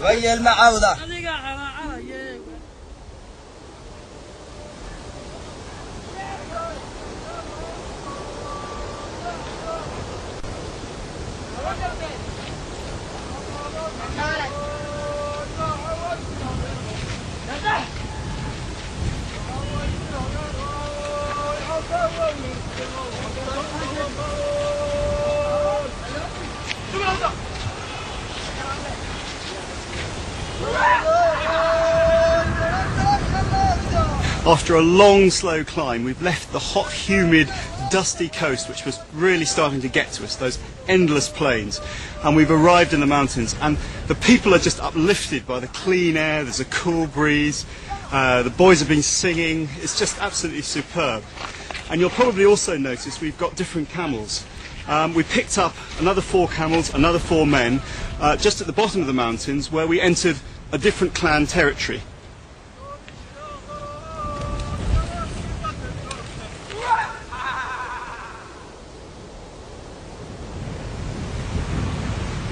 ويا المعاوضة After a long, slow climb, we've left the hot, humid, dusty coast, which was really starting to get to us, those endless plains, and we've arrived in the mountains, and the people are just uplifted by the clean air. There's a cool breeze, the boys have been singing. It's just absolutely superb. And you'll probably also notice we've got different camels. We picked up another 4 camels, another 4 men, just at the bottom of the mountains, where we entered a different clan territory.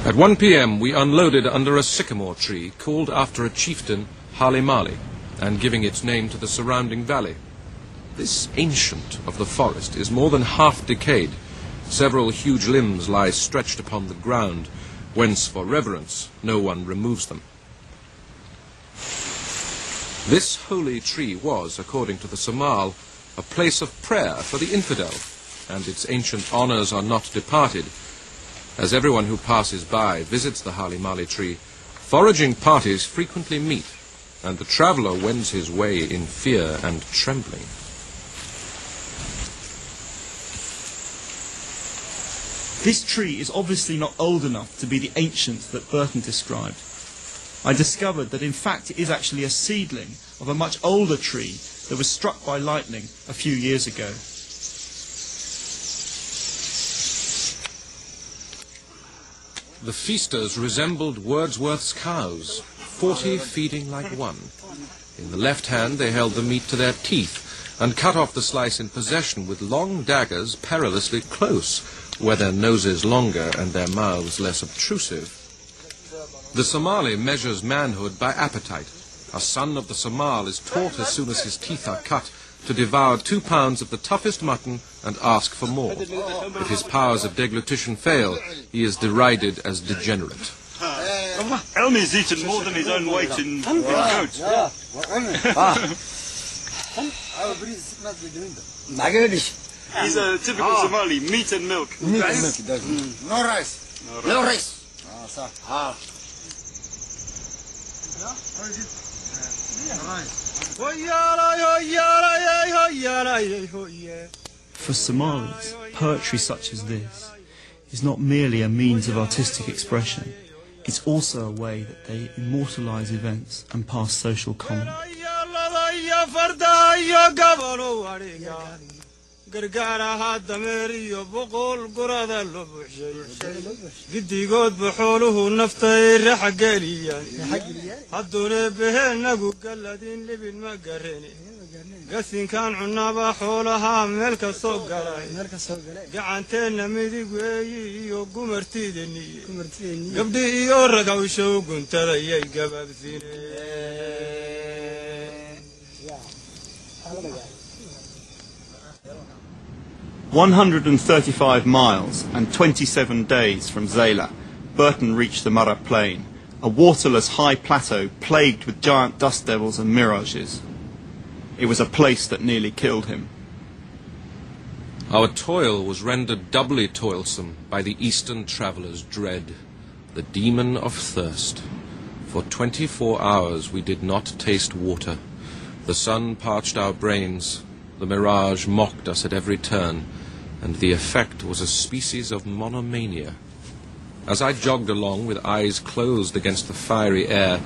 At 1 p.m. we unloaded under a sycamore tree called after a chieftain, Halimali, and giving its name to the surrounding valley. This ancient of the forest is more than half decayed. Several huge limbs lie stretched upon the ground, whence for reverence no one removes them. This holy tree was, according to the Somali, a place of prayer for the infidel, and its ancient honors are not departed. As everyone who passes by visits the Halimali tree, foraging parties frequently meet, and the traveller wends his way in fear and trembling. This tree is obviously not old enough to be the ancient that Burton described. I discovered that in fact it is actually a seedling of a much older tree that was struck by lightning a few years ago. The feasters resembled Wordsworth's cows, 40 feeding like one. In the left hand they held the meat to their teeth, and cut off the slice in possession with long daggers perilously close, where their noses longer and their mouths less obtrusive. The Somali measures manhood by appetite. A son of the Somali is taught as soon as his teeth are cut to devour 2 pounds of the toughest mutton and ask for more. If his powers of deglutition fail, he is derided as degenerate. Elmi's eaten more than his own weight in goats. He's a typical Somali, meat and milk. No rice. No rice. For Somalis, poetry such as this is not merely a means of artistic expression, it's also a way that they immortalise events and pass social comment. قديقود بحوله النفطي رح قليا حدوني بهن نقو قلدين لبن ما قريني قسين كان عنابا حولها ملك السوق قراي قعنتين ميدي قوي وقمرتي دني قبدي يورق وشوق انت لي قبب ثيني 135 miles and 27 days from Zayla, Burton reached the Murrah Plain, a waterless high plateau plagued with giant dust devils and mirages. It was a place that nearly killed him. Our toil was rendered doubly toilsome by the eastern traveller's dread, the demon of thirst. For 24 hours we did not taste water. The sun parched our brains, the mirage mocked us at every turn, and the effect was a species of monomania. As I jogged along with eyes closed against the fiery air,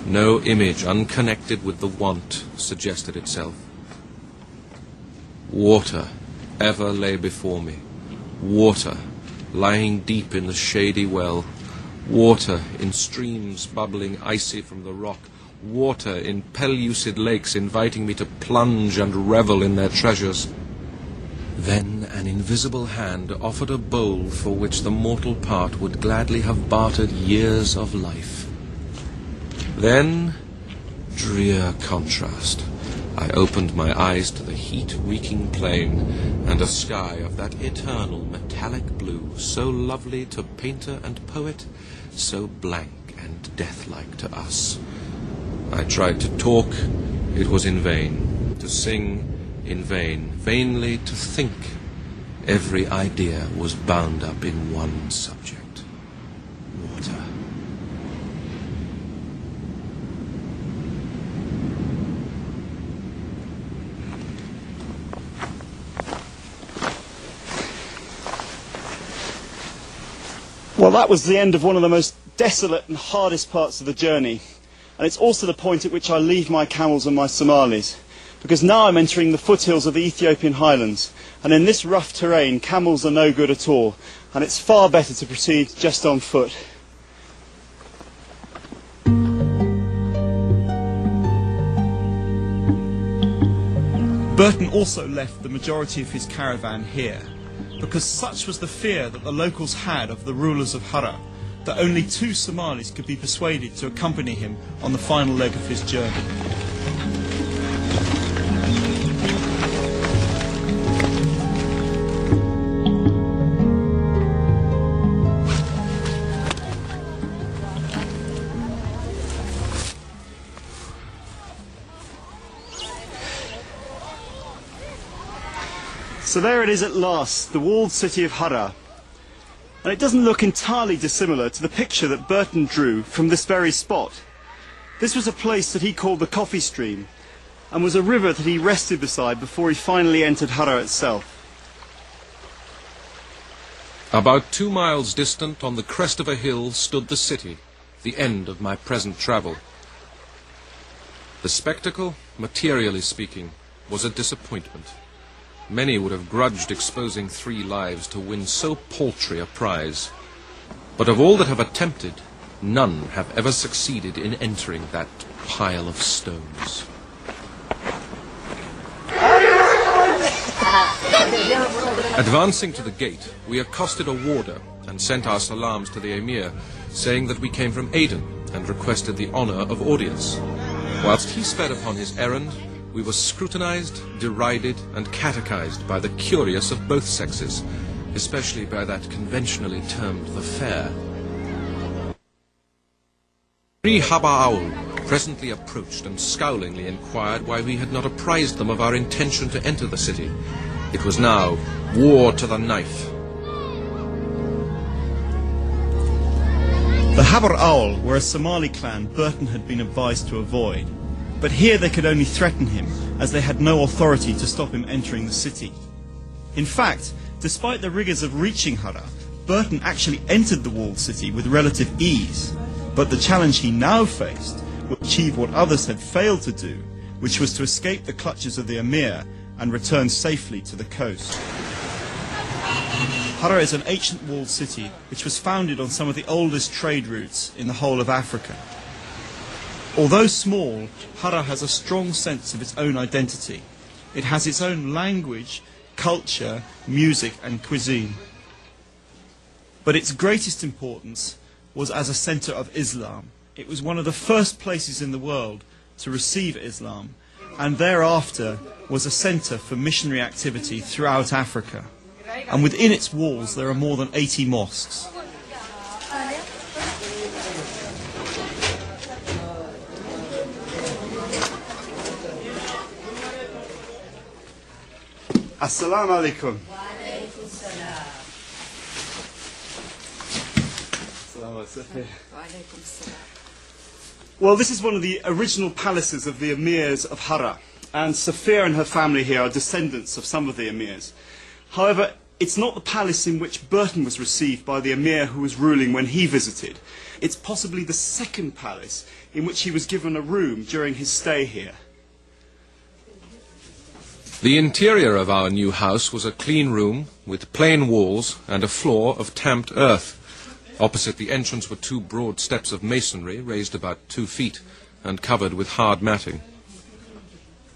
no image unconnected with the want suggested itself. Water ever lay before me. Water lying deep in the shady well. Water in streams bubbling icy from the rock. Water in pellucid lakes inviting me to plunge and revel in their treasures. Then an an invisible hand offered a bowl for which the mortal part would gladly have bartered years of life. Then, drear contrast, I opened my eyes to the heat-reeking plain and a sky of that eternal metallic blue, so lovely to painter and poet, so blank and deathlike to us. I tried to talk, it was in vain; to sing, in vain; vainly to think. Every idea was bound up in one subject: water. Well, that was the end of one of the most desolate and hardest parts of the journey. And it's also the point at which I leave my camels and my Somalis, because now I'm entering the foothills of the Ethiopian highlands, and in this rough terrain camels are no good at all, and it's far better to proceed just on foot. Burton also left the majority of his caravan here, because such was the fear that the locals had of the rulers of Hara, that only 2 Somalis could be persuaded to accompany him on the final leg of his journey. So there it is at last, the walled city of Hara. And it doesn't look entirely dissimilar to the picture that Burton drew from this very spot. This was a place that he called the Coffee Stream, and was a river that he rested beside before he finally entered Hara itself. About 2 miles distant, on the crest of a hill, stood the city, the end of my present travel. The spectacle, materially speaking, was a disappointment. Many would have grudged exposing 3 lives to win so paltry a prize. But of all that have attempted, none have ever succeeded in entering that pile of stones. Advancing to the gate, we accosted a warder and sent our salams to the emir, saying that we came from Aden and requested the honor of audience. Whilst he sped upon his errand, we were scrutinized, derided, and catechized by the curious of both sexes, especially by that conventionally termed the fair. Haba'aul presently approached and scowlingly inquired why we had not apprised them of our intention to enter the city. It was now war to the knife. The Haba'aul were a Somali clan Burton had been advised to avoid. But here they could only threaten him, as they had no authority to stop him entering the city. In fact, despite the rigours of reaching Hara, Burton actually entered the walled city with relative ease. But the challenge he now faced would achieve what others had failed to do, which was to escape the clutches of the emir and return safely to the coast. Hara is an ancient walled city which was founded on some of the oldest trade routes in the whole of Africa. Although small, Hara has a strong sense of its own identity. It has its own language, culture, music and cuisine. But its greatest importance was as a centre of Islam. It was one of the first places in the world to receive Islam, and thereafter was a centre for missionary activity throughout Africa. And within its walls there are more than 80 mosques. Assalamu alaikum. Well, this is one of the original palaces of the emirs of Hara, and Safia and her family here are descendants of some of the emirs. However, it's not the palace in which Burton was received by the emir who was ruling when he visited. It's possibly the second palace in which he was given a room during his stay here. The interior of our new house was a clean room with plain walls and a floor of tamped earth. Opposite the entrance were 2 broad steps of masonry raised about 2 feet and covered with hard matting.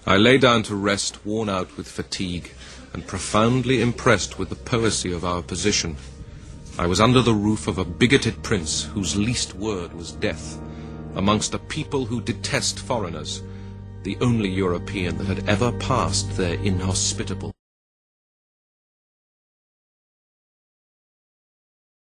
I lay down to rest, worn out with fatigue, and profoundly impressed with the poesy of our position. I was under the roof of a bigoted prince whose least word was death, amongst a people who detest foreigners, the only European that had ever passed their inhospitable